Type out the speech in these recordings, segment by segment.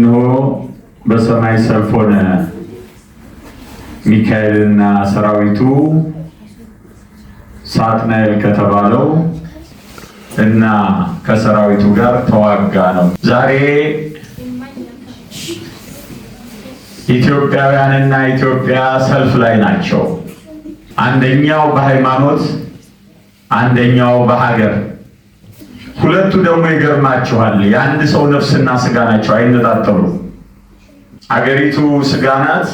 እነሆ በሰማይ ሰልፍ ሆነ፣ ሚካኤልና ሰራዊቱ ሳጥናኤል ከተባለው እና ከሰራዊቱ ጋር ተዋጋ ነው። ዛሬ ኢትዮጵያውያንና ኢትዮጵያ ሰልፍ ላይ ናቸው። አንደኛው በሃይማኖት፣ አንደኛው በሀገር። ሁለቱ ደግሞ ይገርማቸዋል፣ የአንድ ሰው ነፍስና ስጋ ናቸው፣ አይነጣጠሉም። አገሪቱ ስጋ ናት፣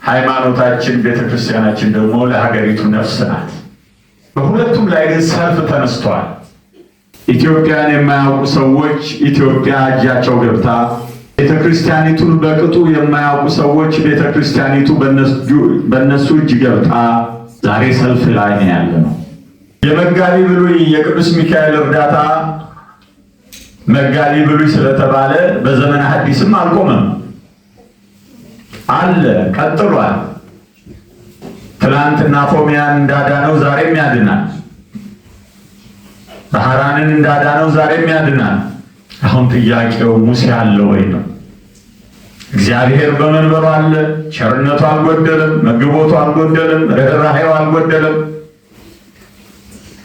ሃይማኖታችን ቤተክርስቲያናችን ደግሞ ለሀገሪቱ ነፍስ ናት። በሁለቱም ላይ ግን ሰልፍ ተነስቷል። ኢትዮጵያን የማያውቁ ሰዎች ኢትዮጵያ እጃቸው ገብታ፣ ቤተክርስቲያኒቱን በቅጡ የማያውቁ ሰዎች ቤተክርስቲያኒቱ በእነሱ እጅ ገብታ ዛሬ ሰልፍ ላይ ነው ያለነው። የመጋቢ ብሉይ የቅዱስ ሚካኤል እርዳታ መጋቢ ብሉይ ስለተባለ በዘመነ ሐዲስም አልቆመም አለ፣ ቀጥሏል። ትናንትና ፎሚያን እንዳዳነው ዛሬም ያድናል። ባህራንን እንዳዳነው ዛሬም ያድናል። አሁን ጥያቄው ሙሴ አለ ወይ ነው። እግዚአብሔር በመንበሩ አለ፣ ቸርነቱ አልጎደለም፣ መግቦቱ አልጎደለም፣ ርኅራኄው አልጎደለም፣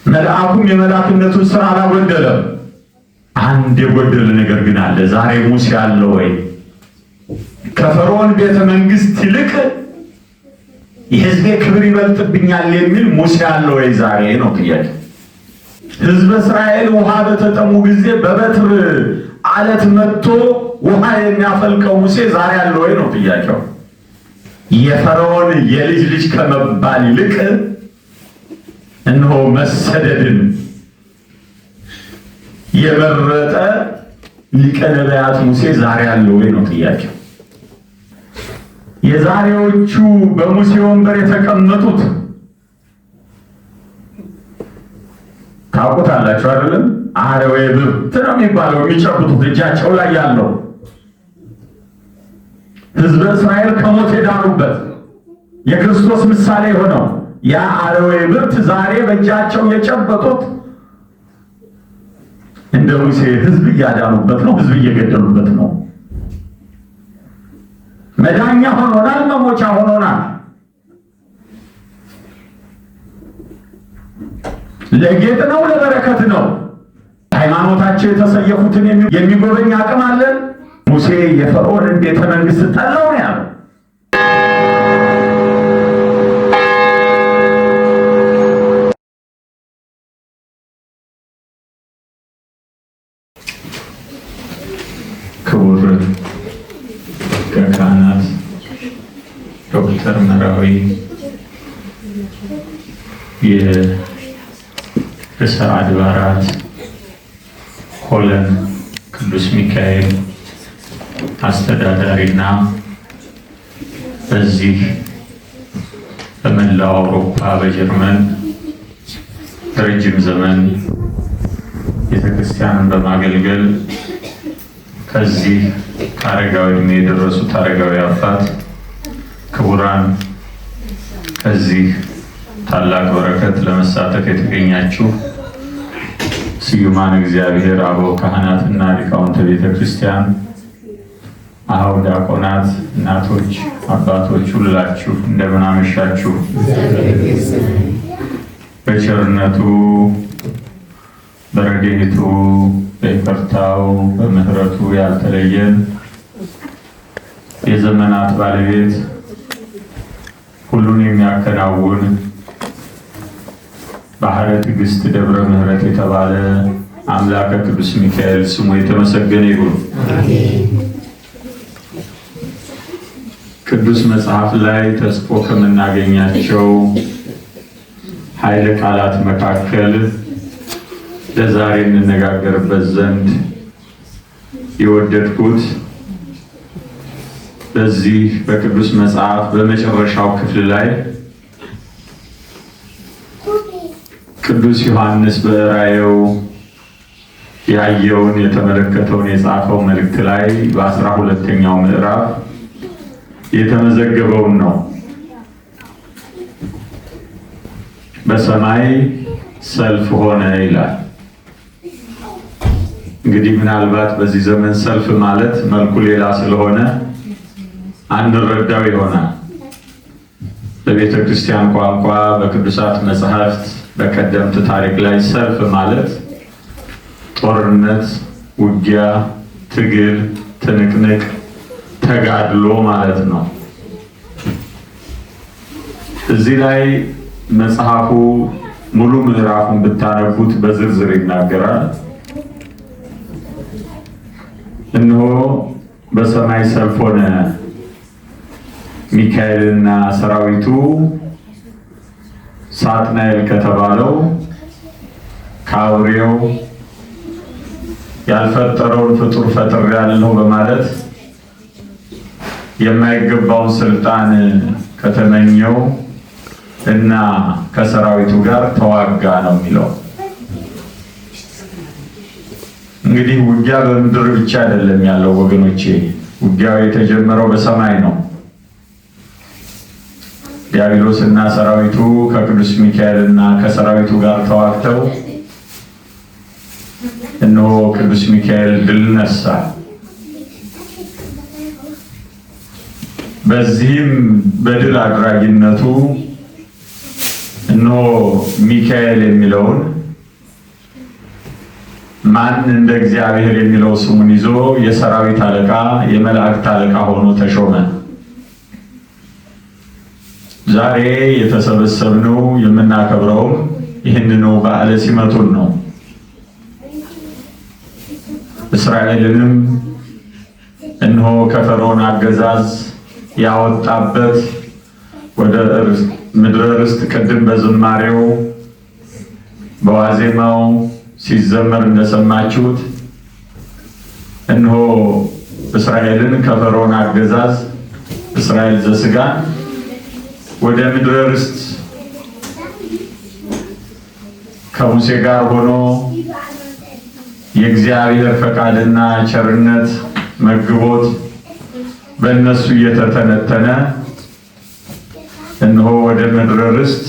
መልአኩም የመላክነቱን ስራ አላጎደለም። አንድ የጎደለ ነገር ግን አለ። ዛሬ ሙሴ አለ ወይ? ከፈርዖን ቤተ መንግስት ይልቅ የሕዝቤ ክብር ይበልጥብኛል የሚል ሙሴ አለ ወይ ዛሬ ነው ጥያቄ። ሕዝበ እስራኤል ውሃ በተጠሙ ጊዜ በበትር አለት መጥቶ ውሃ የሚያፈልቀው ሙሴ ዛሬ አለ ወይ ነው ጥያቄው። የፈርዖን የልጅ ልጅ ከመባል ይልቅ እነሆ መሰደድን የመረጠ ሊቀ ነቢያት ሙሴ ዛሬ አለ ወይ ነው ጥያቄው። የዛሬዎቹ በሙሴ ወንበር የተቀመጡት ታውቁታላችሁ አይደለም? አረዌ ብርት ነው የሚባለው፣ የሚጨብጡት እጃቸው ላይ ያለው ሕዝበ እስራኤል ከሞት የዳኑበት የክርስቶስ ምሳሌ ሆነው ያ አረዌ ብርት ዛሬ በእጃቸው የጨበጡት እንደ ሙሴ ሕዝብ እያዳኑበት ነው፣ ሕዝብ እየገደሉበት ነው። መዳኛ ሆኖናል፣ መሞቻ ሆኖናል። ለጌጥ ነው፣ ለበረከት ነው። ሃይማኖታቸው የተሰየፉትን የሚጎበኝ አቅም አለን። ሙሴ የፈርዖንን ቤተ መንግስት ጠላው ነው ያለው። ክቡር ካህናት ዶክተር መራዊ የርዕሰ አድባራት ኮለን ቅዱስ ሚካኤል አስተዳዳሪና በዚህ በመላው አውሮፓ በጀርመን ረጅም ዘመን ቤተክርስቲያንን በማገልገል ከዚህ ከአረጋዊ ዕድሜ የደረሱት አረጋዊ አባት ክቡራን፣ ከዚህ ታላቅ በረከት ለመሳተፍ የተገኛችሁ ስዩማን እግዚአብሔር አበው ካህናትና ሊቃውንተ ቤተ ክርስቲያን፣ አበው ዲያቆናት፣ እናቶች፣ አባቶች ሁላችሁ እንደምን አመሻችሁ። በቸርነቱ በረድኤቱ በይቅርታው በምሕረቱ ያልተለየን የዘመናት ባለቤት ሁሉን የሚያከናውን ባህረ ትዕግስት ደብረ ምሕረት የተባለ አምላከ ቅዱስ ሚካኤል ስሙ የተመሰገነ ይሁን። ቅዱስ መጽሐፍ ላይ ተጽፎ ከምናገኛቸው ኃይለ ቃላት መካከል ለዛሬ እንነጋገርበት ዘንድ የወደድኩት በዚህ በቅዱስ መጽሐፍ በመጨረሻው ክፍል ላይ ቅዱስ ዮሐንስ በራእዩ ያየውን የተመለከተውን የጻፈው መልእክት ላይ በ12ኛው ምዕራፍ የተመዘገበውን ነው። በሰማይ ሰልፍ ሆነ ይላል። እንግዲህ ምናልባት በዚህ ዘመን ሰልፍ ማለት መልኩ ሌላ ስለሆነ አንረዳው ይሆናል። በቤተ ክርስቲያን ቋንቋ፣ በቅዱሳት መጽሐፍት፣ በቀደምት ታሪክ ላይ ሰልፍ ማለት ጦርነት፣ ውጊያ፣ ትግል፣ ትንቅንቅ፣ ተጋድሎ ማለት ነው። እዚህ ላይ መጽሐፉ ሙሉ ምዕራፉን ብታነቡት በዝርዝር ይናገራል። እነሆ በሰማይ ሰልፍ ሆነ፣ ሚካኤልና ሰራዊቱ ሳጥናኤል ከተባለው ከአውሬው ያልፈጠረውን ፍጡር ፈጥሬአለሁ በማለት የማይገባውን ስልጣን ከተመኘው እና ከሰራዊቱ ጋር ተዋጋ ነው የሚለው። እንግዲህ ውጊያ በምድር ብቻ አይደለም ያለው ወገኖቼ፣ ውጊያው የተጀመረው በሰማይ ነው። ዲያብሎስና ሰራዊቱ ከቅዱስ ሚካኤልና ከሰራዊቱ ጋር ተዋግተው እነሆ ቅዱስ ሚካኤል ድል ነሳ። በዚህም በድል አድራጊነቱ እነሆ ሚካኤል የሚለውን ማን እንደ እግዚአብሔር የሚለው ስሙን ይዞ የሰራዊት አለቃ የመላእክት አለቃ ሆኖ ተሾመ። ዛሬ የተሰበሰብነው የምናከብረው ይህንኑ በዓለ ሲመቱን ነው። እስራኤልንም እነሆ ከፈርዖን አገዛዝ ያወጣበት ወደ ምድረ ርስት ቅድም በዝማሬው በዋዜማው ሲዘመር እንደሰማችሁት እነሆ እስራኤልን ከፈርዖን አገዛዝ እስራኤል ዘሥጋን ወደ ምድረ ርስት ከሙሴ ጋር ሆኖ የእግዚአብሔር ፈቃድና ቸርነት መግቦት በእነሱ እየተተነተነ እነሆ ወደ ምድረ ርስት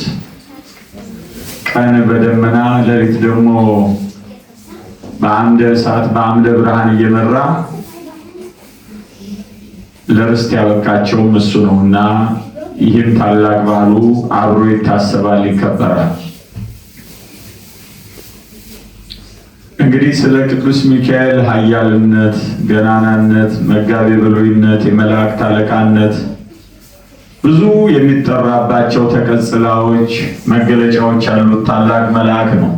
ቀን በደመና ሌሊት ደግሞ በአምደ እሳት በአምደ ብርሃን እየመራ ለርስት ያበቃቸውም እሱ ነውና ይህም ታላቅ በዓሉ አብሮ ይታሰባል፣ ይከበራል። እንግዲህ ስለ ቅዱስ ሚካኤል ኃያልነት፣ ገናናነት፣ መጋቤ ብሉይነት፣ የመላእክት አለቃነት ብዙ የሚጠራባቸው ተቀጽላዎች፣ መገለጫዎች ያሉት ታላቅ መልአክ ነው።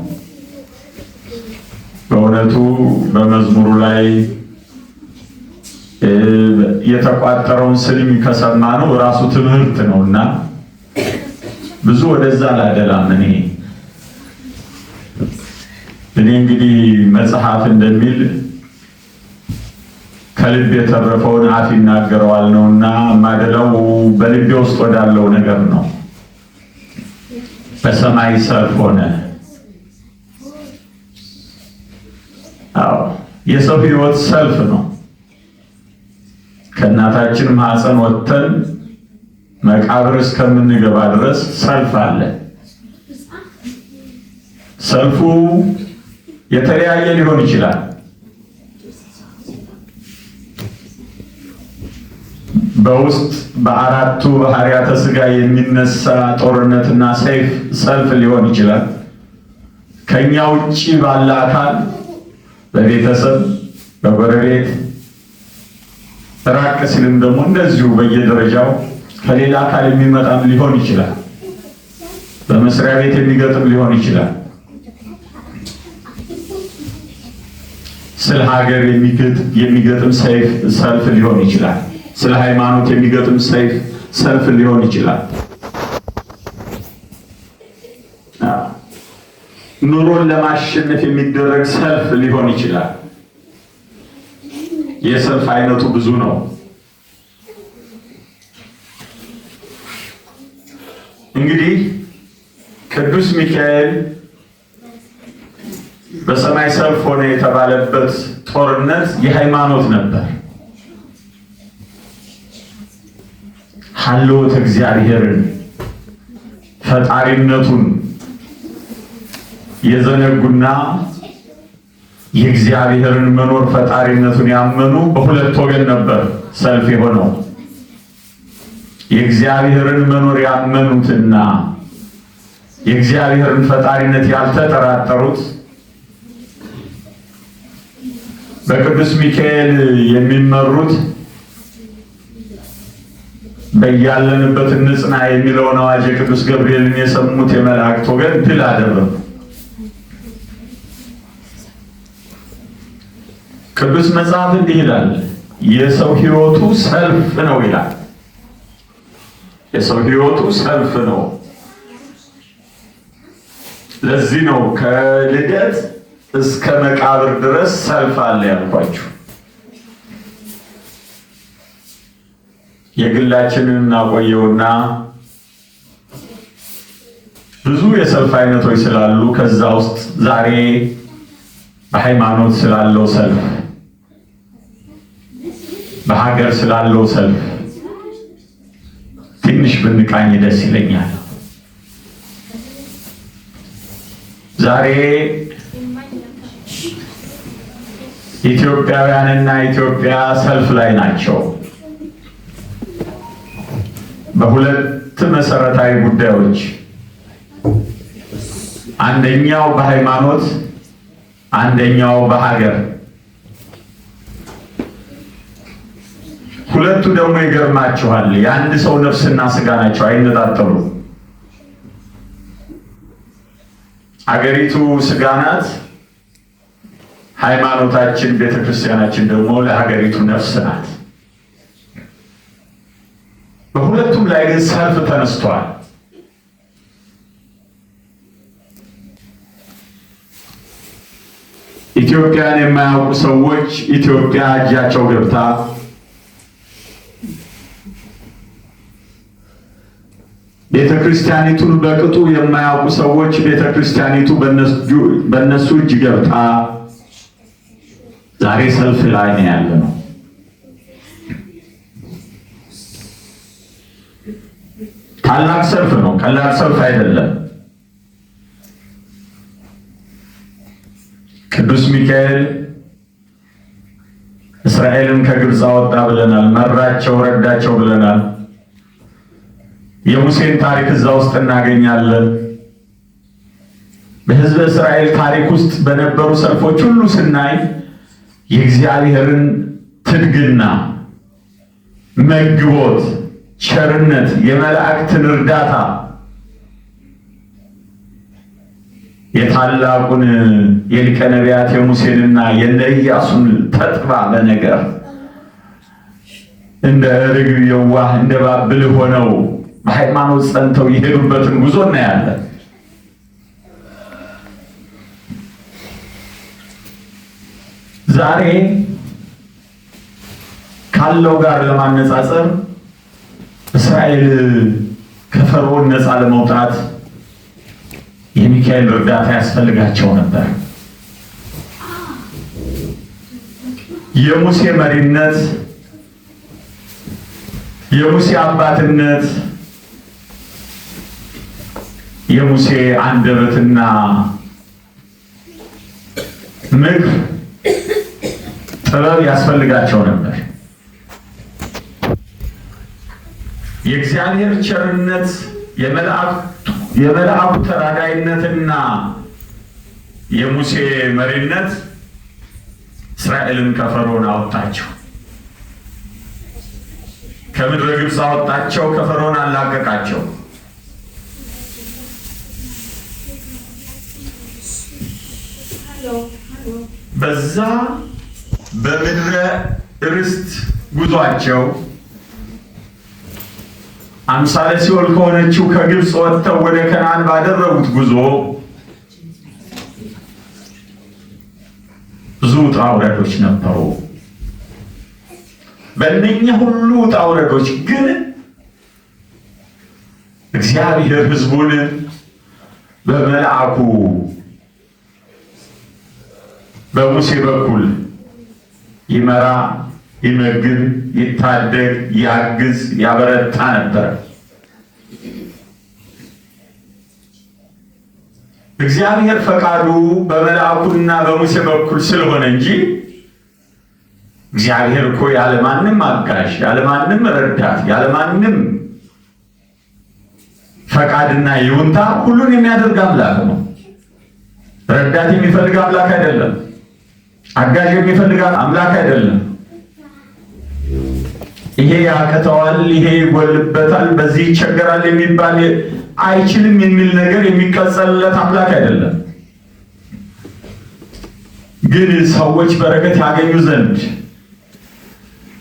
በእውነቱ በመዝሙሩ ላይ የተቋጠረውን ስንኝ ከሰማነው ራሱ ትምህርት ነውና ብዙ ወደዛ ላደላም። እኔ እንግዲህ መጽሐፍ እንደሚል ከልብ የተረፈውን አፍ ይናገረዋል ነውና ማደላው በልቤ ውስጥ ወዳለው ነገር ነው። በሰማይ ሰልፍ ሆነ። አዎ የሰው ሕይወት ሰልፍ ነው። ከእናታችን ማህፀን ወጥተን መቃብር እስከምንገባ ድረስ ሰልፍ አለ። ሰልፉ የተለያየ ሊሆን ይችላል። በውስጥ በአራቱ ባህሪያተ ሥጋ የሚነሳ ጦርነትና ሰይፍ ሰልፍ ሊሆን ይችላል። ከኛ ውጪ ባለ አካል፣ በቤተሰብ፣ በጎረቤት ራቅ ሲልም ደግሞ እንደዚሁ በየደረጃው ከሌላ አካል የሚመጣም ሊሆን ይችላል። በመስሪያ ቤት የሚገጥም ሊሆን ይችላል። ስለ ሀገር የሚገጥም ሰይፍ ሰልፍ ሊሆን ይችላል። ስለ ሃይማኖት የሚገጥም ሰይፍ ሰልፍ ሊሆን ይችላል። ኑሮን ለማሸነፍ የሚደረግ ሰልፍ ሊሆን ይችላል። የሰልፍ አይነቱ ብዙ ነው። እንግዲህ ቅዱስ ሚካኤል በሰማይ ሰልፍ ሆነ የተባለበት ጦርነት የሃይማኖት ነበር። ሀልዎተ እግዚአብሔርን ፈጣሪነቱን የዘነጉና የእግዚአብሔርን መኖር ፈጣሪነቱን ያመኑ በሁለት ወገን ነበር ሰልፍ የሆነው። የእግዚአብሔርን መኖር ያመኑትና የእግዚአብሔርን ፈጣሪነት ያልተጠራጠሩት በቅዱስ ሚካኤል የሚመሩት በያለንበት እንጽና የሚለውን አዋጅ የቅዱስ ገብርኤልን የሰሙት የመላእክት ወገን ድል አደረጉ። ቅዱስ መጽሐፍ እንዲህ ይላል፣ የሰው ሕይወቱ ሰልፍ ነው ይላል። የሰው ሕይወቱ ሰልፍ ነው። ለዚህ ነው ከልደት እስከ መቃብር ድረስ ሰልፍ አለ ያልኳችሁ። የግላችንን እናቆየውና ብዙ የሰልፍ አይነቶች ስላሉ ከዛ ውስጥ ዛሬ በሃይማኖት ስላለው ሰልፍ፣ በሀገር ስላለው ሰልፍ ትንሽ ብንቃኝ ደስ ይለኛል። ዛሬ ኢትዮጵያውያንና ኢትዮጵያ ሰልፍ ላይ ናቸው በሁለት መሰረታዊ ጉዳዮች። አንደኛው በሃይማኖት፣ አንደኛው በሀገር። ሁለቱ ደግሞ ይገርማችኋል፣ የአንድ ሰው ነፍስና ስጋ ናቸው፣ አይነጣጠሉም። አገሪቱ ስጋ ናት፣ ሃይማኖታችን ቤተክርስቲያናችን ደግሞ ለሀገሪቱ ነፍስ ናት። በሁለቱም ላይ ግን ሰልፍ ተነስቷል። ኢትዮጵያን የማያውቁ ሰዎች ኢትዮጵያ እጃቸው ገብታ ቤተክርስቲያኒቱን በቅጡ የማያውቁ ሰዎች ቤተክርስቲያኒቱ በእነሱ እጅ ገብታ ዛሬ ሰልፍ ላይ ነው ያለነው። ታላቅ ሰልፍ ነው፣ ቀላል ሰልፍ አይደለም። ቅዱስ ሚካኤል እስራኤልን ከግብፅ አወጣ ብለናል። መራቸው፣ ረዳቸው ብለናል። የሙሴን ታሪክ እዛ ውስጥ እናገኛለን። በሕዝበ እስራኤል ታሪክ ውስጥ በነበሩ ሰልፎች ሁሉ ስናይ የእግዚአብሔርን ትድግና፣ መግቦት፣ ቸርነት፣ የመላእክትን እርዳታ፣ የታላቁን የሊቀ ነቢያት የሙሴንና የነ ኢያሱን ተጥባ በነገር እንደ ርግብ የዋህ እንደ ባብል ሆነው በሃይማኖት ጸንተው የሄዱበትን ጉዞ እናያለን። ዛሬ ካለው ጋር ለማነጻጸር እስራኤል ከፈርዖን ነፃ ለመውጣት የሚካኤል እርዳታ ያስፈልጋቸው ነበር። የሙሴ መሪነት፣ የሙሴ አባትነት፣ የሙሴ አንደበትና ምክር፣ ጥበብ ያስፈልጋቸው ነበር። የእግዚአብሔር ቸርነት፣ የመልአኩ ተራዳይነትና የሙሴ መሪነት እስራኤልን ከፈርዖን አወጣቸው። ከምድረ ግብፅ አወጣቸው፣ ከፈርዖን አላቀቃቸው። በዛ በምድረ ርስት ጉዟቸው አምሳለ ሲኦል ከሆነችው ከግብፅ ወጥተው ወደ ከነዓን ባደረጉት ጉዞ ብዙ ውጣ ውረዶች ነበሩ። በእነኛ ሁሉ ውጣ ውረዶች ግን እግዚአብሔር ሕዝቡን በመልአኩ በሙሴ በኩል ይመራ፣ ይመግብ፣ ይታደግ፣ ያግዝ፣ ያበረታ ነበር። እግዚአብሔር ፈቃዱ በመልአኩና በሙሴ በኩል ስለሆነ እንጂ እግዚአብሔር እኮ ያለማንም አጋዥ፣ ያለማንም ረዳት፣ ያለማንም ፈቃድና ይሁንታ ሁሉን የሚያደርግ አምላክ ነው። ረዳት የሚፈልግ አምላክ አይደለም። አጋዥ የሚፈልግ አምላክ አይደለም። ይሄ ያቅተዋል፣ ይሄ ይጎልበታል፣ በዚህ ይቸገራል የሚባል አይችልም የሚል ነገር የሚቀጸልለት አምላክ አይደለም። ግን ሰዎች በረከት ያገኙ ዘንድ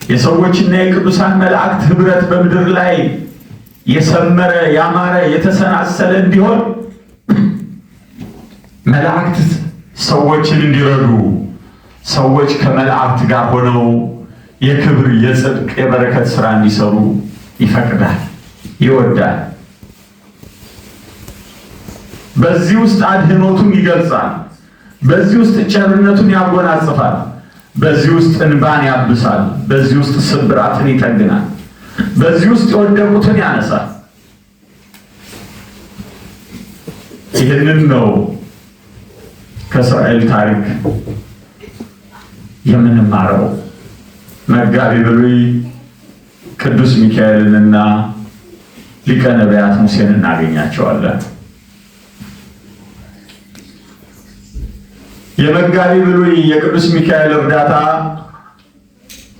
የሰዎችና የቅዱሳን መላእክት ህብረት በምድር ላይ የሰመረ ያማረ የተሰናሰለ እንዲሆን መላእክት ሰዎችን እንዲረዱ ሰዎች ከመላእክት ጋር ሆነው የክብር የጽድቅ የበረከት ስራ እንዲሰሩ ይፈቅዳል፣ ይወዳል። በዚህ ውስጥ አድህኖቱን ይገልጻል። በዚህ ውስጥ ቸርነቱን ያጎናጽፋል። በዚህ ውስጥ እንባን ያብሳል። በዚህ ውስጥ ስብራትን ይጠግናል። በዚህ ውስጥ የወደቁትን ያነሳል። ይህንን ነው ከእስራኤል ታሪክ የምንማረው። መጋቢ ብሉይ ቅዱስ ሚካኤልንና ሊቀ ነቢያት ሙሴን እናገኛቸዋለን። የመጋቢ ብሉይ የቅዱስ ሚካኤል እርዳታ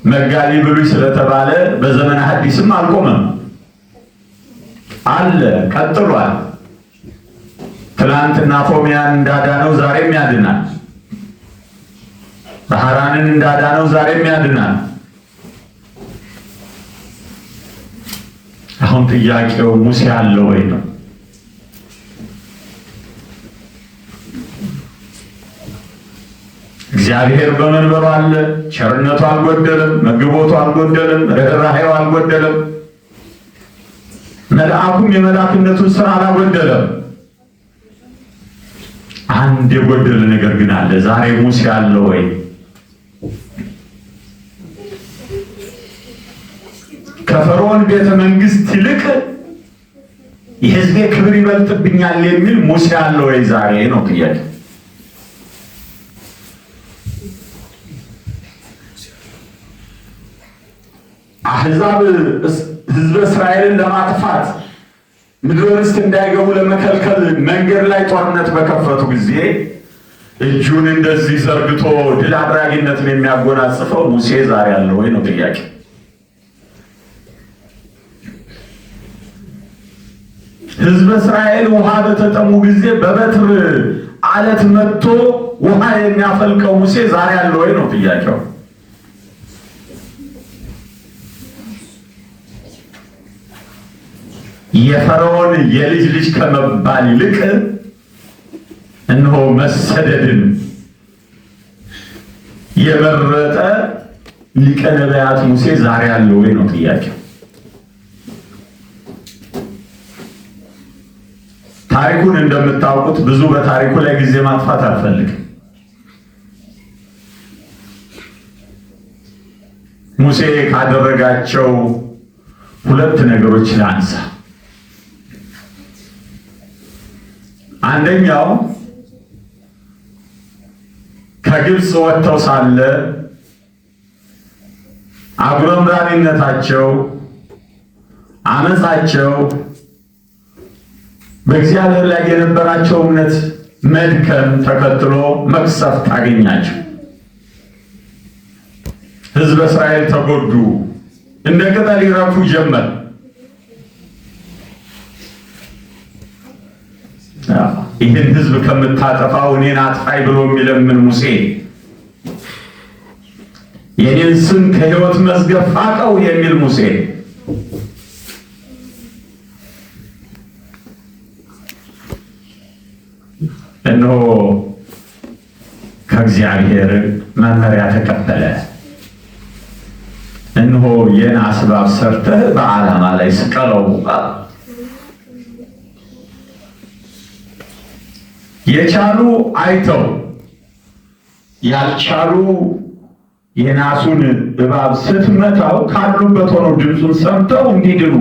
መጋቢ ብሉይ ስለተባለ በዘመነ ሐዲስም አልቆመም፣ አለ፣ ቀጥሏል። ትናንትና ፎሚያን እንዳዳነው ዛሬም ያድናል። ባህራንን እንዳዳነው ዛሬም ያድናል። አሁን ጥያቄው ሙሴ አለ ወይ ነው። እግዚአብሔር በመንበሩ አለ። ቸርነቱ አልጎደለም፣ መግቦቱ አልጎደለም፣ ርኅራኄው አልጎደለም። መልአኩም የመላክነቱን ስራ አላጎደለም። አንድ የጎደለ ነገር ግን አለ። ዛሬ ሙሴ አለ ወይ? ከፈርዖን ቤተ መንግስት ይልቅ የሕዝቤ ክብር ይበልጥብኛል የሚል ሙሴ አለ ወይ ዛሬ ነው ጥያቄ። አሕዛብ ሕዝበ እስራኤልን ለማጥፋት ምድረ ርስት እንዳይገቡ ለመከልከል መንገድ ላይ ጦርነት በከፈቱ ጊዜ እጁን እንደዚህ ዘርግቶ ድል አድራጊነትን የሚያጎናጽፈው ሙሴ ዛሬ አለ ወይ ነው ጥያቄ። ሕዝበ እስራኤል ውሃ በተጠሙ ጊዜ በበትር አለት መጥቶ ውሃ የሚያፈልቀው ሙሴ ዛሬ አለ ወይ ነው ጥያቄው። የፈርዖን የልጅ ልጅ ከመባል ይልቅ እነሆ መሰደድን የመረጠ ሊቀ ነቢያት ሙሴ ዛሬ አለ ወይ ነው ጥያቄው። ታሪኩን እንደምታውቁት ብዙ በታሪኩ ላይ ጊዜ ማጥፋት አልፈልግም። ሙሴ ካደረጋቸው ሁለት ነገሮች ላንሳ። አንደኛው ከግብፅ ወጥተው ሳለ አጉረምራሚነታቸው፣ አመፃቸው፣ በእግዚአብሔር ላይ የነበራቸው እምነት መድከም ተከትሎ መቅሰፍት አገኛቸው። ሕዝበ እስራኤል ተጎዱ፣ እንደ ቅጠል ይረግፉ ጀመር። ይህን ሕዝብ ከምታጠፋው እኔን አጥፋይ ብሎ የሚለምን ሙሴ የኔን ስም ከሕይወት መዝገብ ፋቀው የሚል ሙሴ እነሆ ከእግዚአብሔር መመሪያ ተቀበለ። እነሆ የናስ እባብ ሰርተህ በዓላማ ላይ ስቀለው። የቻሉ አይተው ያልቻሉ የናሱን እባብ ስትመታው ካሉበት ሆነው ድምፁን ሰምተው እንዲድኑ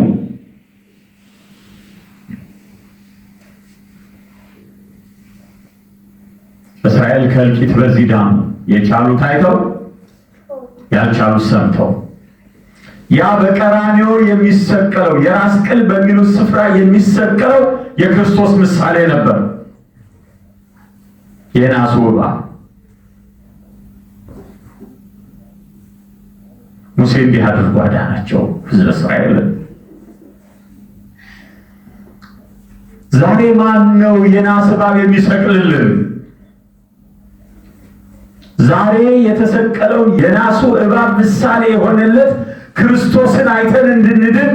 እስራኤል ከእልቂት በዚህ ዳኑ። የቻሉት አይተው ያልቻሉት ሰምተው። ያ በቀራንዮ የሚሰቀለው የራስ ቅል በሚሉት ስፍራ የሚሰቀለው የክርስቶስ ምሳሌ ነበር። የናሱ እባብ ሙሴ እንዲህ አድርጎ አዳናቸው ሕዝበ እስራኤልን። ዛሬ ማን ነው የናስ እባብ የሚሰቅልልን? ዛሬ የተሰቀለው የናሱ እባብ ምሳሌ የሆነለት ክርስቶስን አይተን እንድንድን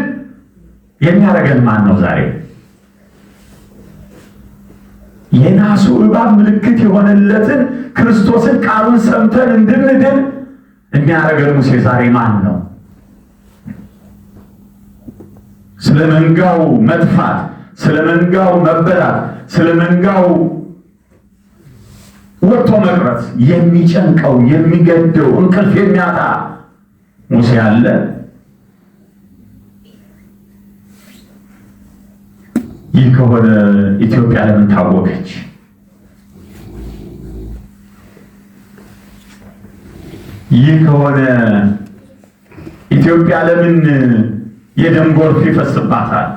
የሚያደርገን ማን ነው? ዛሬ የናሱ እባብ ምልክት የሆነለትን ክርስቶስን ቃሉን ሰምተን እንድንድን የሚያደርገን ሙሴ ዛሬ ማን ነው? ስለ መንጋው መጥፋት፣ ስለ መንጋው መበላት፣ ስለ መንጋው ወጥቶ መቅረት የሚጨንቀው የሚገደው እንቅልፍ የሚያጣ ሙሴ አለ። ይህ ከሆነ ኢትዮጵያ ለምን ታወከች? ይህ ከሆነ ኢትዮጵያ ለምን የደም ጎርፍ ይፈስባታል?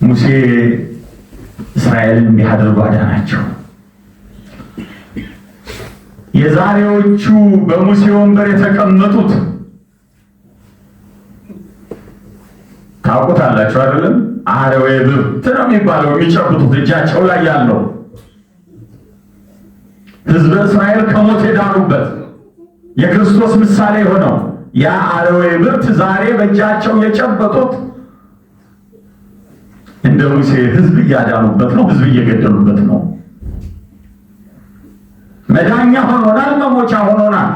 ሙሴ እስራኤልን እንዲህ አድርጎ አዳናቸው። የዛሬዎቹ በሙሴ ወንበር የተቀመጡት ታውቁታላችሁ አይደለም? አረዌ ብርት ነው የሚባለው የሚጨብጡት እጃቸው ላይ ያለው ሕዝበ እስራኤል ከሞት የዳኑበት የክርስቶስ ምሳሌ ሆነው ያ አረዌ ብርት ዛሬ በእጃቸው የጨበጡት እንደ ሙሴ ሕዝብ እያዳኑበት ነው፣ ሕዝብ እየገደሉበት ነው። መዳኛ ሆኖናል፣ መሞቻ ሆኖናል።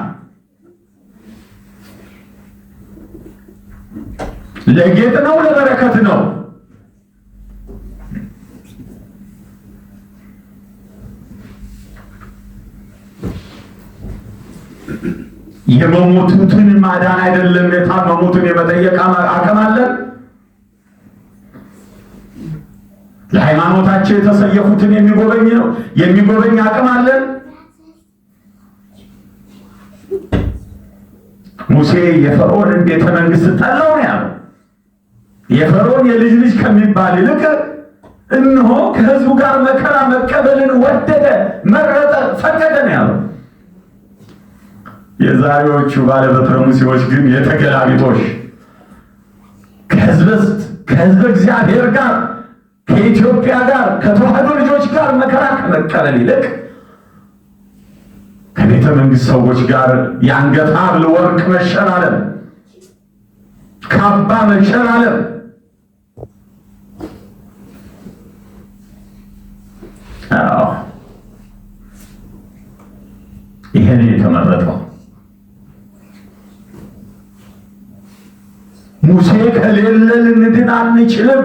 ለጌጥ ነው፣ ለበረከት ነው። የመሞቱትን ማዳን አይደለም፣ የታመሙትን የመጠየቅ አቅም አለን። ለሃይማኖታቸው የተሰየፉትን የሚጎበኝ አቅም አለን። ሙሴ የፈርዖንን ቤተ መንግስት ጠላው ነው ያለው። የፈርዖን የልጅ ልጅ ከሚባል ይልቅ እነሆ ከህዝቡ ጋር መከራ መቀበልን ወደደ፣ መረጠ፣ ፈቀደ ነው ያለው። የዛሬዎቹ ባለበትረ ሙሴዎች ግን የተገላቢጦሽ ከህዝብ እግዚአብሔር ጋር ከኢትዮጵያ ጋር ከተዋህዶ ልጆች ጋር መከራ ከመቀበል ይልቅ ከቤተ መንግስት ሰዎች ጋር የአንገት ሐብል ወርቅ መሸላለም፣ ካባ መሸላለም፣ ይሄን የተመረጠው ሙሴ ከሌለ ልንድን አንችልም።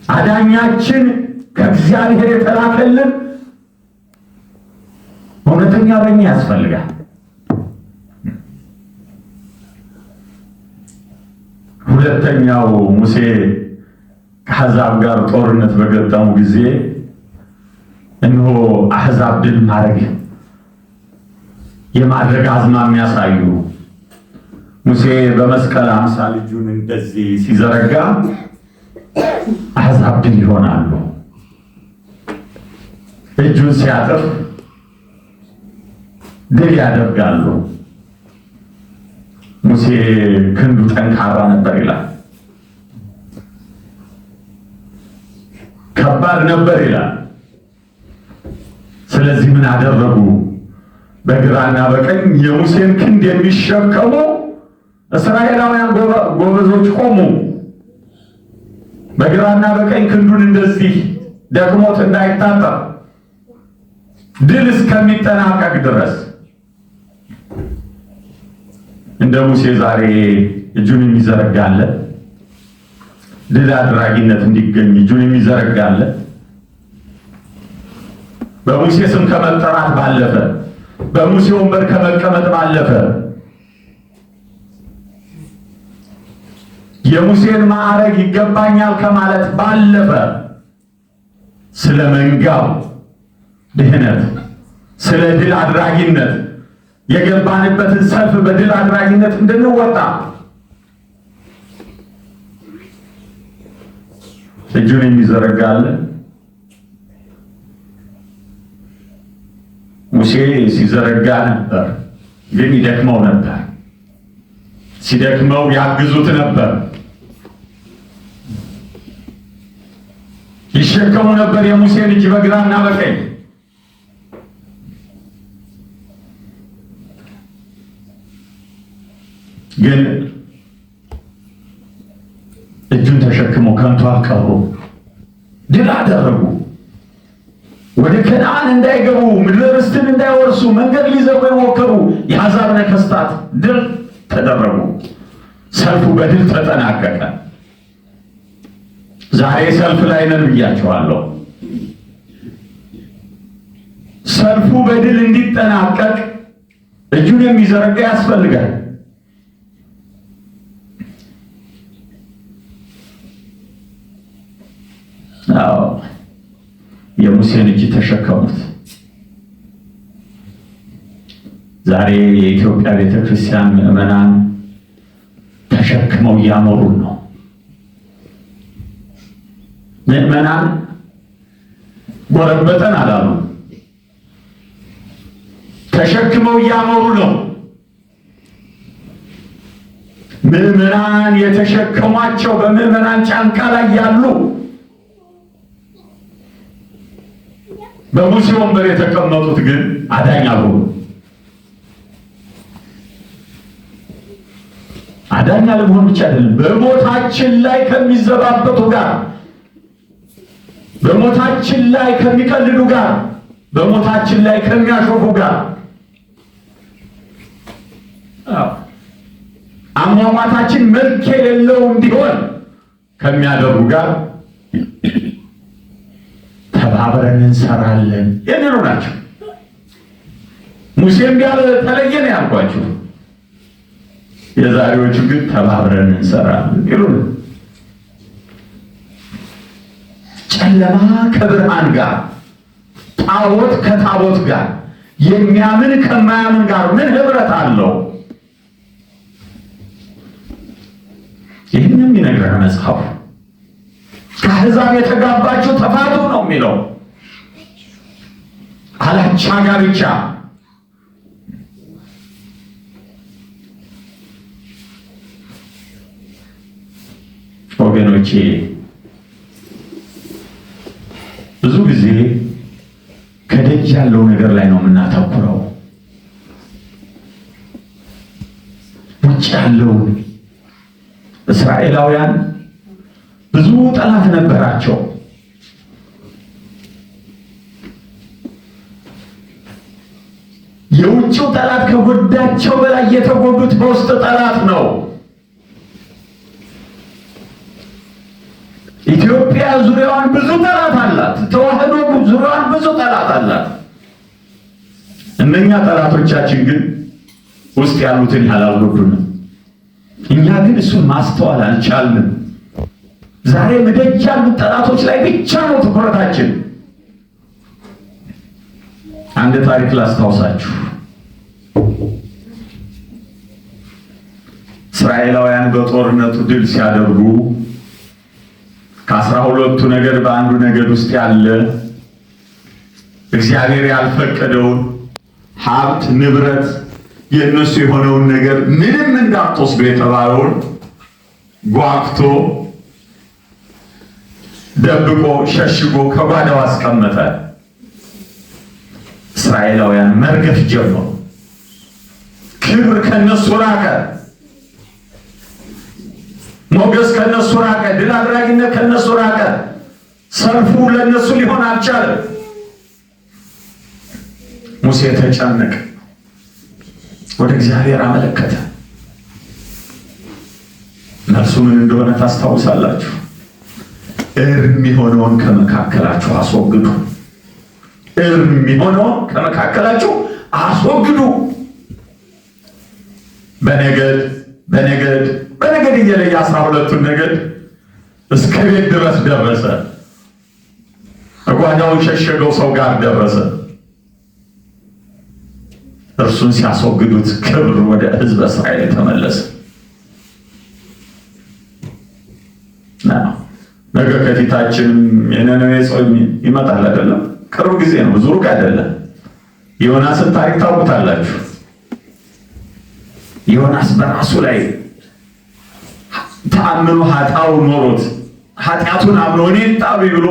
አዳኛችን ከእግዚአብሔር የተላከልን እውነተኛ እረኛ ያስፈልጋል። ሁለተኛው ሙሴ ከአሕዛብ ጋር ጦርነት በገጠሙ ጊዜ እነሆ አሕዛብ ድል የማድረግ አዝማሚያ ያሳዩ። ሙሴ በመስቀል አምሳል እጁን እንደዚህ ሲዘረጋ አሕዛብ ድል ይሆናሉ። እጁን ሲያጥፍ ድል ያደርጋሉ። ሙሴ ክንዱ ጠንካራ ነበር ይላል፣ ከባድ ነበር ይላል። ስለዚህ ምን አደረጉ? በግራና በቀኝ የሙሴን ክንድ የሚሸከሙ እስራኤላውያን ጎበዞች ቆሙ። በግራና በቀኝ ክንዱን እንደዚህ ደግሞት እንዳይታጠፍ ድል እስከሚጠናቀቅ ድረስ። እንደ ሙሴ ዛሬ እጁን የሚዘረጋለ ድል አድራጊነት እንዲገኝ እጁን የሚዘረጋለ በሙሴ ስም ከመጠራት ባለፈ በሙሴ ወንበር ከመቀመጥ ባለፈ የሙሴን ማዕረግ ይገባኛል ከማለት ባለፈ ስለ መንጋው ድህነት፣ ስለ ድል አድራጊነት የገባንበትን ሰልፍ በድል አድራጊነት እንድንወጣ እጁን የሚዘረጋልን ሙሴ ሲዘረጋ ነበር፣ ግን ይደክመው ነበር። ሲደክመው ያግዙት ነበር፣ ይሸከሙ ነበር የሙሴን እጅ በግራና በቀኝ። ግን እጁን ተሸክመው ከንቱ አልቀሩ፣ ድል አደረጉ። ወደ ከነዓን እንዳይገቡ ምድረ ርስትን እንዳይወርሱ መንገድ ሊዘጉ የሞከሩ የአሕዛብ ነገሥታት ድል ተደረጉ። ሰልፉ በድል ተጠናቀቀ። ዛሬ ሰልፍ ላይ ነን ብያቸዋለሁ። ሰልፉ በድል እንዲጠናቀቅ እጁን የሚዘረጋ ያስፈልጋል። አዎ፣ የሙሴን እጅ ተሸከሙት። ዛሬ የኢትዮጵያ ቤተክርስቲያን ምዕመናን ተሸክመው እያኖሩን ነው። ምዕመናን ጎረበጠን አላሉ፣ ተሸክመው እያኖሩ ነው። ምዕመናን የተሸከሟቸው በምዕመናን ጫንቃ ላይ ያሉ በሙሴ ወንበር የተቀመጡት ግን አዳኝ አልሆኑ። አዳኝ አለመሆን ብቻ አይደለም፣ በሞታችን ላይ ከሚዘባበቱ ጋር፣ በሞታችን ላይ ከሚቀልዱ ጋር፣ በሞታችን ላይ ከሚያሾፉ ጋር፣ አሟሟታችን መልክ የሌለው እንዲሆን ከሚያደርጉ ጋር ተባብረን እንሰራለን የሚሉ ናቸው። ሙሴም ያለ ተለየ ነው ያልኳችሁ። የዛሬዎቹ ግን ተባብረን እንሰራለን ይሉን። ጨለማ ከብርሃን ጋር፣ ጣዖት ከታቦት ጋር፣ የሚያምን ከማያምን ጋር ምን ህብረት አለው? ይህንም ይነግረን መጽሐፉ። ከአሕዛብ የተጋባችሁ ተፋቱ ነው የሚለው። አላቻ ጋብቻ ወገኖቼ፣ ብዙ ጊዜ ከደጅ ያለው ነገር ላይ ነው የምናተኩረው። ውጭ ያለው እስራኤላውያን ብዙ ጠላት ነበራቸው። የውጭው ጠላት ከጎዳቸው በላይ የተጎዱት በውስጥ ጠላት ነው። ኢትዮጵያ ዙሪያዋን ብዙ ጠላት አላት። ተዋህዶ ዙሪያዋን ብዙ ጠላት አላት። እነኛ ጠላቶቻችን ግን ውስጥ ያሉትን ያላልጎዱንም። እኛ ግን እሱን ማስተዋል አልቻልንም። ዛሬ መደጅ ያሉት ጠላቶች ላይ ብቻ ነው ትኩረታችን። አንድ ታሪክ ላስታውሳችሁ። እስራኤላውያን በጦርነቱ ድል ሲያደርጉ ከ12ቱ ነገድ በአንዱ ነገድ ውስጥ ያለ እግዚአብሔር ያልፈቀደውን ሀብት ንብረት የእነሱ የሆነውን ነገር ምንም እንዳትወስዱ የተባለውን ጓግቶ ደብቆ ሸሽጎ ከጓዳው አስቀመጠ። እስራኤላውያን መርገፍ ጀመሩ። ክብር ከነሱ ራቀ፣ ሞገስ ከነሱ ራቀ፣ ድል አድራጊነት ከነሱ ራቀ። ሰልፉ ለነሱ ሊሆን አልቻለም። ሙሴ ተጨነቀ፣ ወደ እግዚአብሔር አመለከተ። መልሱ ምን እንደሆነ ታስታውሳላችሁ? እርም የሆነውን ከመካከላችሁ አስወግዱ። እርም የሆነውን ከመካከላችሁ አስወግዱ። በነገድ በነገድ እየለየ 12ቱን ነገድ እስከ ቤት ድረስ ደረሰ። ጓዳውን ሸሸገው ሰው ጋር ደረሰ። እርሱን ሲያስወግዱት ክብር ወደ ሕዝበ እስራኤል ተመለሰ። ነገ ከፊታችን የነነዌ ጾም ይመጣል አይደለም? ቅርብ ጊዜ ነው፣ ብዙ ሩቅ አይደለም። ዮናስን ታሪክ ታውቁታላችሁ። ዮናስ በራሱ ላይ ተአምኖ ኃጢአው ኖሮት ኃጢአቱን አምኖ እኔን ጣሉኝ ብሎ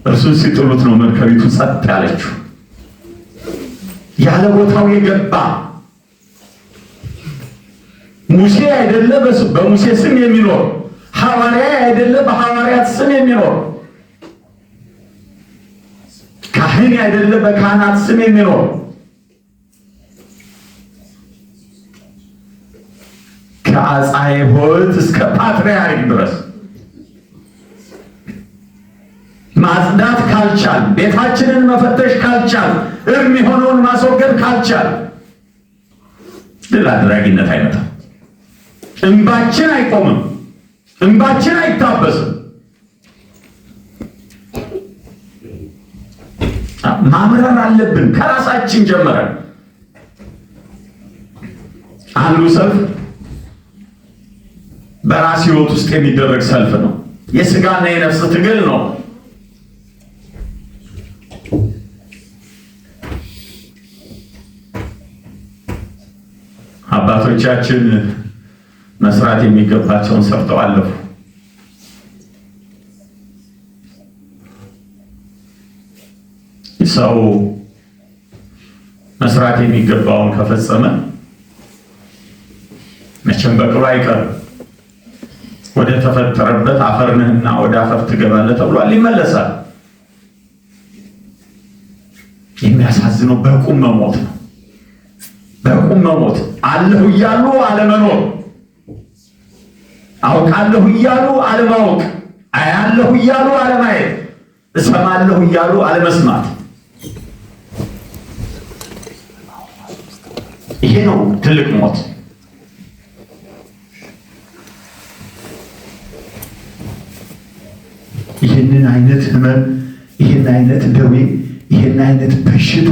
እርሱን ሲጥሉት ነው መርከቢቱ ጸጥ ያለችው። ያለ ቦታው የገባ ሙሴ አይደለ በሙሴ ስም የሚኖር ሐዋርያ አይደለ በሐዋርያት ስም የሚኖር ካህን አይደለ በካህናት ስም የሚኖር ከአጻዬ ሆት እስከ ፓትርያርክ ድረስ ማጽዳት ካልቻል፣ ቤታችንን መፈተሽ ካልቻል፣ እርም የሆነውን ማስወገድ ካልቻል ድል አድራጊነት አይመጣም። እንባችን አይቆምም፣ እንባችን አይታበስም። ማምረር አለብን ከራሳችን ጀምረን። አንዱ ሰልፍ በራስ ሕይወት ውስጥ የሚደረግ ሰልፍ ነው። የሥጋና የነፍስ ትግል ነው። አባቶቻችን መስራት የሚገባቸውን ሰርተው አለፉ። ሰው መስራት የሚገባውን ከፈጸመ መቼም በቅሎ አይቀርም። ወደ ተፈጠረበት አፈር ነህና ወደ አፈር ትገባለህ ተብሏል፣ ይመለሳል። የሚያሳዝነው በቁም መሞት ነው። በቁም መሞት፣ አለሁ እያሉ አለመኖር፣ አውቃለሁ እያሉ አለማወቅ፣ አያለሁ እያሉ አለማየት፣ እሰማለሁ እያሉ አለመስማት። ይሄ ነው ትልቅ ሞት። ይህንን አይነት ህመም፣ ይህን አይነት ደዌ፣ ይህን አይነት በሽታ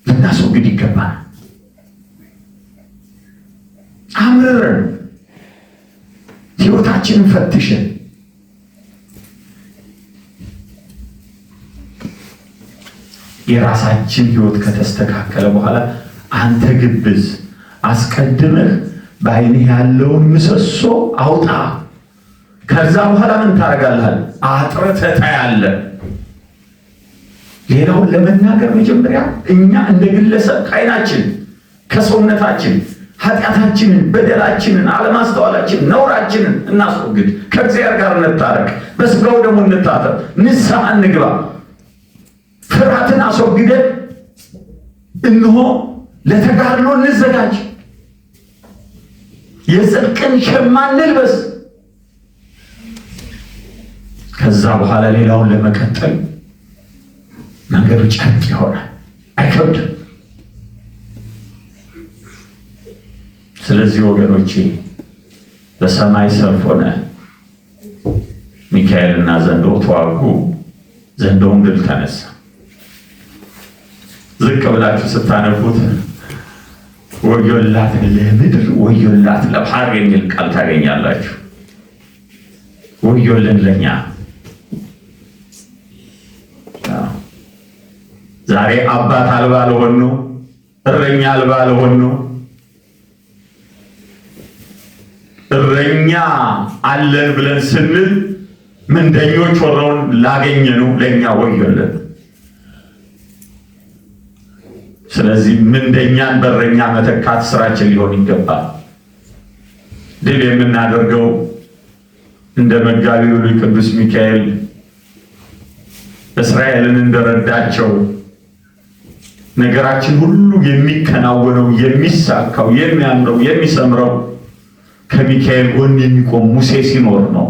ልናስወግድ ይገባል። አምርረን ሕይወታችንን ፈትሸን የራሳችን ሕይወት ከተስተካከለ በኋላ አንተ ግብዝ አስቀድመህ በዓይንህ ያለውን ምሰሶ አውጣ። ከዛ በኋላ ምን ታደርጋለህ? አጥርተህ ታያለህ። ሌላውን ለመናገር መጀመሪያ እኛ እንደ ግለሰብ ከዓይናችን ከሰውነታችን ኃጢአታችንን፣ በደላችንን፣ አለማስተዋላችንን፣ ነውራችንን እናስወግድ። ከእግዚአብሔር ጋር እንታረቅ። በሥጋው ደግሞ እንታጠብ። ንስሐ እንግባ። ፍርሃትን አስወግደን እንሆ ለተጋድሎ እንዘጋጅ። የጽድቅን ሸማ እንልበስ። ከዛ በኋላ ሌላውን ለመቀጠል መንገዱ ጨርቅ ይሆናል፣ አይከብድም። ስለዚህ ወገኖቼ በሰማይ ሰልፍ ሆነ ሚካኤልና ዘንዶ ተዋጉ፣ ዘንዶውም ድል ተነሳ። ዝቅ ብላችሁ ስታነቡት ወዮላት ለምድር ወዮላት ለባህር የሚል ቃል ታገኛላችሁ። ወዮልን ለኛ ዛሬ አባት አልባ ለሆኑ፣ እረኛ አልባ ለሆኑ፣ እረኛ አለን ብለን ስንል ምንደኞች ሆነውን ላገኘነው ለኛ ወዮልን። ስለዚህ ምንደኛን በእረኛ መተካት ስራችን ሊሆን ይገባል። ድል የምናደርገው እንደ መጋቢው ቅዱስ ሚካኤል እስራኤልን እንደረዳቸው ነገራችን ሁሉ የሚከናወነው፣ የሚሳካው፣ የሚያምረው፣ የሚሰምረው ከሚካኤል ጎን የሚቆም ሙሴ ሲኖር ነው።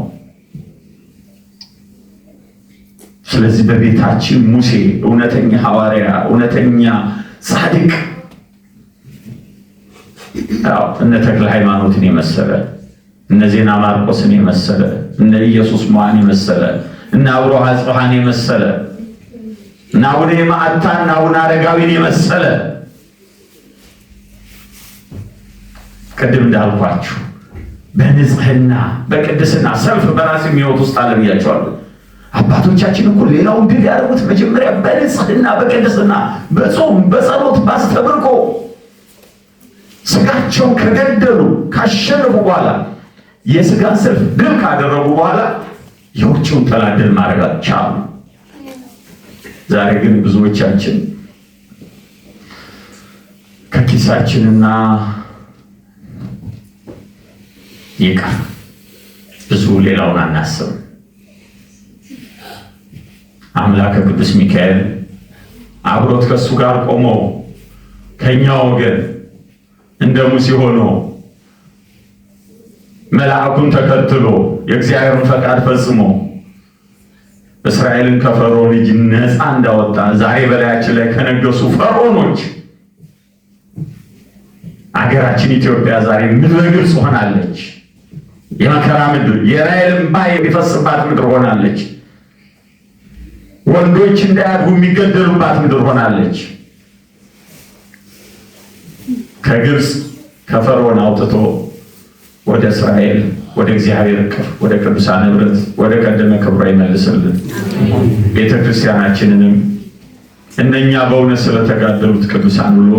ስለዚህ በቤታችን ሙሴ እውነተኛ ሐዋርያ፣ እውነተኛ ጻድቅ እነ ተክለ ሃይማኖትን የመሰለ እነ ዜና ማርቆስን የመሰለ እነ ኢየሱስ ሞዐን የመሰለ እነ አብርሃ አጽብሃን የመሰለ እነ አቡነ የማዕታና አቡነ አረጋዊን የመሰለ ቅድም እንዳልኳችሁ በንጽህና በቅድስና ሰልፍ በራስ የሚወጡ ውስጥ አለ ብያቸዋለሁ። አባቶቻችን እኮ ሌላውን ድል ያደረጉት መጀመሪያ በንጽህና በቅድስና በጾም በጸሎት ባስተብርቆ ስጋቸው ከገደሉ ካሸነፉ በኋላ የስጋን ሰልፍ ድል ካደረጉ በኋላ የውጭውን ጠላት ድል ማድረግ ቻሉ። ዛሬ ግን ብዙዎቻችን ከኪሳችንና ይቀር ብዙ ሌላውን አናስብ። አምላከ ቅዱስ ሚካኤል አብሮት ከሱ ጋር ቆሞ ከኛ ወገን እንደ ሙሴ ሆኖ መልአኩን ተከትሎ የእግዚአብሔርን ፈቃድ ፈጽሞ እስራኤልን ከፈርዖን እጅ ነፃ እንዳወጣ ዛሬ በላያችን ላይ ከነገሱ ፈርዖኖች አገራችን ኢትዮጵያ ዛሬ ምድረ ግብፅ ሆናለች። የመከራ ምድር፣ የራሔል እንባ የሚፈስባት ምድር ሆናለች። ወንዶች እንዳያድጉ የሚገደሉባት ምድር ሆናለች። ከግብፅ ከፈርዖን አውጥቶ ወደ እስራኤል ወደ እግዚአብሔር እቅፍ ወደ ቅዱሳን ኅብረት ወደ ቀደመ ክብሯ ይመልስልን። ቤተ ክርስቲያናችንንም እነኛ በእውነት ስለተጋደሉት ቅዱሳን ብሎ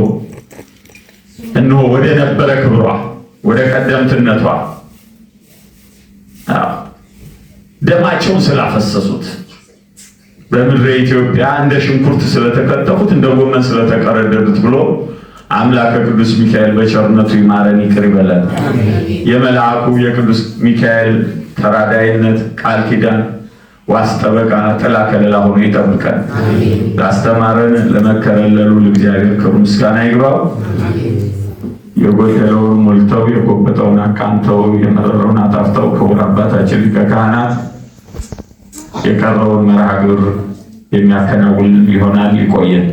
እነሆ ወደ ነበረ ክብሯ ወደ ቀደምትነቷ ደማቸውን ስላፈሰሱት በምድረ ኢትዮጵያ እንደ ሽንኩርት ስለተከተፉት እንደ ጎመን ስለተቀረደዱት ብሎ አምላከ ቅዱስ ሚካኤል በቸርነቱ ይማረን ይቅር ይበለን። የመልአኩ የቅዱስ ሚካኤል ተራዳይነት ቃል ኪዳን ዋስ ጠበቃ ጥላ ከለላ ሆኖ ይጠብቀን። ላስተማረን ለመከረን ለልዑል እግዚአብሔር ክብር ምስጋና ይግባው። የጎደለውን ሞልተው የጎበጠውን አቃንተው የመረረውን አጣፍተው ክቡር አባታችን ሊቀ ካህናት የቀረውን መርሐ ግብር የሚያከናውን ይሆናል። ይቆየን።